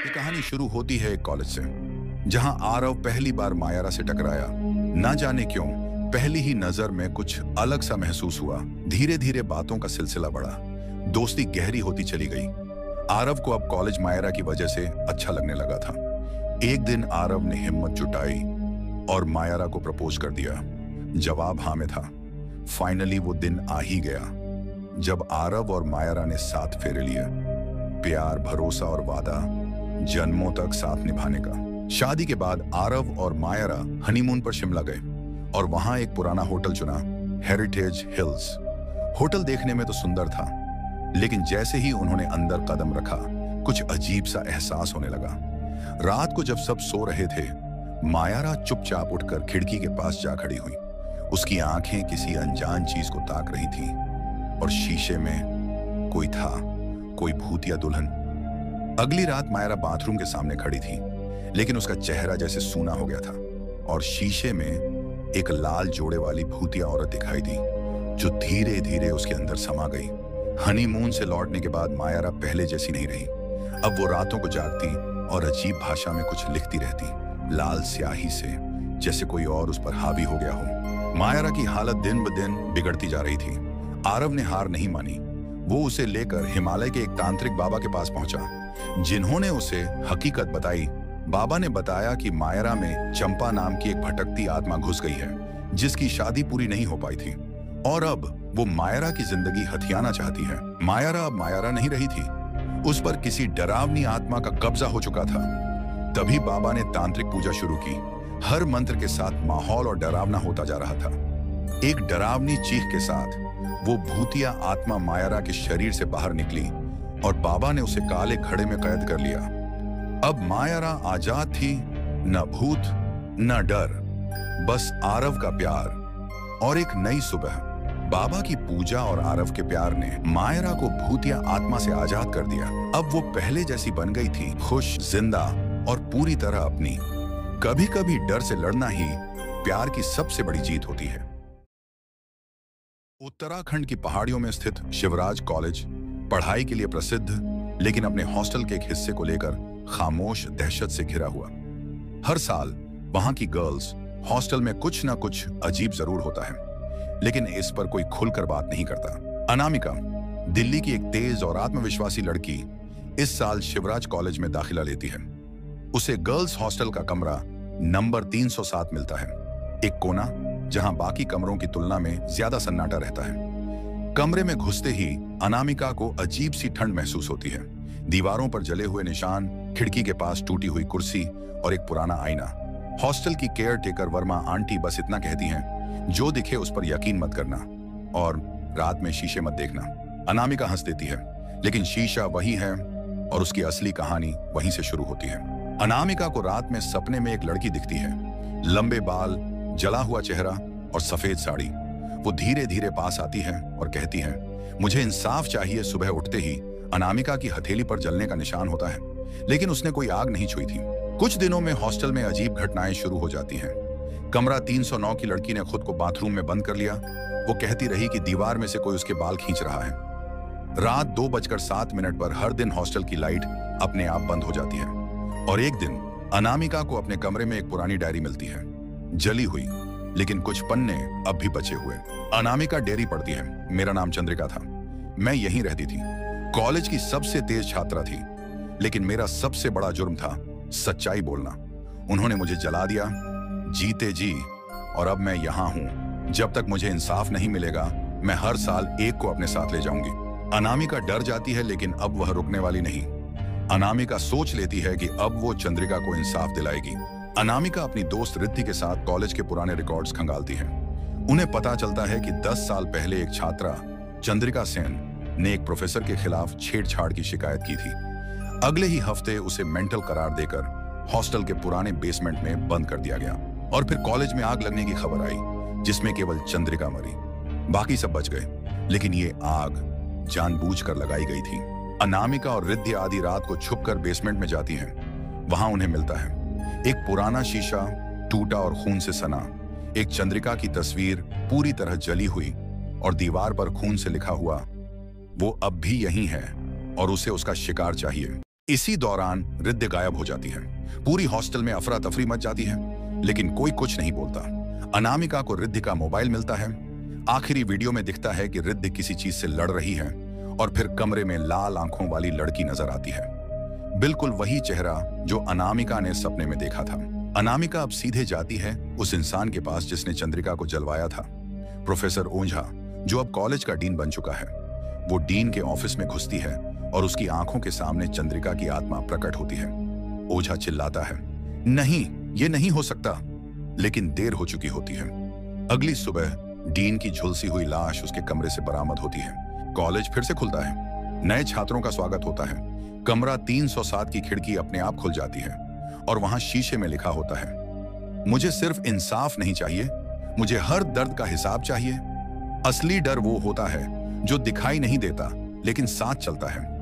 ये कहानी शुरू होती है एक कॉलेज से, जहां आरव पहली बार मायरा से टकराया। ना जाने क्यों पहली ही नजर में कुछ अलग सा महसूस हुआ। धीरे धीरे बातों का सिलसिला बढ़ा, दोस्ती गहरी होती चली गई। आरव को अब कॉलेज मायरा की वजह से अच्छा लगने लगा था। एक दिन आरव ने हिम्मत जुटाई और मायरा को प्रपोज कर दिया। जवाब हाँ में था। फाइनली वो दिन आ ही गया जब आरव और मायरा ने साथ फेरे लिए। प्यार, भरोसा और वादा, जन्मों तक साथ निभाने का। शादी के बाद आरव और मायरा हनीमून पर शिमला गए और वहां एक पुराना होटल चुना, हेरिटेज हिल्स। होटल देखने में तो सुंदर था, लेकिन जैसे ही उन्होंने अंदर कदम रखा कुछ अजीब सा एहसास होने लगा। रात को जब सब सो रहे थे, मायरा चुपचाप उठकर खिड़की के पास जा खड़ी हुई। उसकी आंखें किसी अनजान चीज को ताक रही थीं और शीशे में कोई था, कोई भूतिया दुल्हन। अगली रात मायरा बाथरूम के सामने खड़ी थी, लेकिन उसका चेहरा जैसे सूना हो गया था और शीशे में एक लाल जोड़े वाली भूतिया औरत दिखाई दी, जो धीरे धीरे उसके अंदर समा गई। हनीमून से लौटने के बाद मायरा पहले जैसी नहीं रही। अब वो रातों को जागती और अजीब भाषा में कुछ लिखती रहती, लाल स्याही से, जैसे कोई और उस पर हावी हो गया हो। मायरा की हालत दिन ब दिन बिगड़ती जा रही थी। आरव ने हार नहीं मानी। वो उसे लेकर हिमालय के एक तांत्रिक बाबा के पास पहुंचा, जिन्होंने उसे हकीकत बताई। बाबा ने बताया कि मायरा में चंपा नाम की एक भटकती आत्मा घुस गई है, जिसकी शादी पूरी नहीं हो पाई थी और अब वो मायरा की जिंदगी हथियाना चाहती है। मायरा अब मायरा नहीं रही थी, उस पर किसी डरावनी आत्मा का कब्जा हो चुका था। तभी बाबा ने तांत्रिक पूजा शुरू की। हर मंत्र के साथ माहौल और डरावना होता जा रहा था। एक डरावनी चीख के साथ वो भूतिया आत्मा मायरा के शरीर से बाहर निकली और बाबा ने उसे काले घड़े में कैद कर लिया। अब मायरा आजाद थी, न भूत न डर, बस आरव का प्यार और एक नई सुबह। बाबा की पूजा और आरव के प्यार ने मायरा को भूतिया आत्मा से आजाद कर दिया। अब वो पहले जैसी बन गई थी, खुश, जिंदा और पूरी तरह अपनी। कभी कभी डर से लड़ना ही प्यार की सबसे बड़ी जीत होती है। उत्तराखंड की पहाड़ियों में स्थित शिवराज कॉलेज पढ़ाई के लिए प्रसिद्ध, लेकिन अपने हॉस्टल के एक हिस्से को लेकर खामोश दहशत से घिरा हुआ। हर साल वहां की गर्ल्स हॉस्टल में कुछ ना कुछ अजीब जरूर होता है, लेकिन इस पर कोई खुलकर बात नहीं करता। अनामिका, दिल्ली की एक तेज और आत्मविश्वासी लड़की, इस साल शिवराज कॉलेज में दाखिला लेती है। उसे गर्ल्स हॉस्टल का कमरा नंबर 307 मिलता है, एक कोना जहां बाकी कमरों की तुलना में ज्यादा सन्नाटा रहता है। कमरे में घुसते ही अनामिका को अजीब सी ठंड महसूस होती है। दीवारों पर जले हुए निशान, खिड़की के पास टूटी हुई कुर्सी और एक पुराना आईना। हॉस्टल की केयर टेकर वर्मा आंटी बस इतना कहती हैं, जो दिखे उस पर यकीन मत करना और रात में शीशे मत देखना। अनामिका हंस देती है, लेकिन शीशा वही है और उसकी असली कहानी वहीं से शुरू होती है। अनामिका को रात में सपने में एक लड़की दिखती है, लंबे बाल, जला हुआ चेहरा और सफेद साड़ी। वो धीरे धीरे पास आती है और कहती है, मुझे इंसाफ चाहिए। सुबह उठते ही अनामिका की हथेली पर जलने का निशान होता है, लेकिन उसने कोई आग नहीं छुई थी। कुछ दिनों में हॉस्टल में अजीब घटनाएं शुरू हो जाती हैं। कमरा 309 की लड़की ने खुद को बाथरूम में बंद कर लिया। वो कहती रही कि दीवार में से कोई उसके बाल खींच रहा है। रात 2:07 पर हर दिन हॉस्टल की लाइट अपने आप बंद हो जाती है और एक दिन अनामिका को अपने कमरे में एक पुरानी डायरी मिलती है, जली हुई, लेकिन कुछ पन्ने अब भी बचे हुए। अनामिका डायरी पढ़ती है, मेरा नाम चंद्रिका था, मैं यहीं रहती थी, कॉलेज की सबसे तेज छात्रा थी, लेकिन मेरा सबसे बड़ा जुर्म था सच्चाई बोलना। उन्होंने मुझे जला दिया, जीते जी, और अब मैं यहाँ हूँ। जब तक मुझे इंसाफ नहीं मिलेगा, मैं हर साल एक को अपने साथ ले जाऊंगी। अनामिका डर जाती है, लेकिन अब वह रुकने वाली नहीं। अनामिका सोच लेती है कि अब वो चंद्रिका को इंसाफ दिलाएगी। अनामिका अपनी दोस्त रिद्धि के साथ कॉलेज के पुराने रिकॉर्ड्स खंगालती है। उन्हें पता चलता है कि 10 साल पहले एक छात्रा, चंद्रिका सेन, ने एक प्रोफेसर के खिलाफ छेड़छाड़ की शिकायत की थी। अगले ही हफ्ते उसे मेंटल करार देकर हॉस्टल के पुराने बेसमेंट में बंद कर दिया गया और फिर कॉलेज में आग लगने की खबर आई, जिसमें केवल चंद्रिका मरी, बाकी सब बच गए। लेकिन ये आग जानबूझकर लगाई गई थी। अनामिका और रिद्धि आधी रात को छुपकर बेसमेंट में जाती हैं। वहां उन्हें मिलता है एक पुराना शीशा, टूटा और खून से सना, एक चंद्रिका की तस्वीर पूरी तरह जली हुई और दीवार पर खून से लिखा हुआ, वो अब भी यहीं है और उसे उसका शिकार चाहिए। इसी दौरान रिद्धि गायब हो जाती है। पूरी हॉस्टल में अफरा तफरी मच जाती है, लेकिन कोई कुछ नहीं बोलता। अनामिका को रिद्धि का मोबाइल मिलता है। आखिरी वीडियो में दिखता है कि रिद्धि किसी चीज से लड़ रही है और फिर कमरे में लाल आंखों वाली लड़की नजर आती है। बिल्कुल वही चेहरा जो अनामिका ने सपने में देखा था। अनामिका अब सीधे जाती है उस इंसान के पास जिसने चंद्रिका को जलवाया था, प्रोफेसर ओझा, जो अब कॉलेज का डीन बन चुका है। वो डीन के ऑफिस में घुसती है और उसकी आंखों के सामने चंद्रिका की आत्मा प्रकट होती है। ओझा चिल्लाता है, नहीं, ये नहीं हो सकता, लेकिन देर हो चुकी होती है। अगली सुबह डीन की झुलसी हुई लाश उसके कमरे से बरामद होती है। कॉलेज फिर से खुलता है। नए छात्रों का स्वागत होता है। कमरा 307 की खिड़की अपने आप खुल जाती है और वहां शीशे में लिखा होता है, मुझे सिर्फ इंसाफ नहीं चाहिए, मुझे हर दर्द का हिसाब चाहिए। असली डर वो होता है जो दिखाई नहीं देता लेकिन साथ चलता है।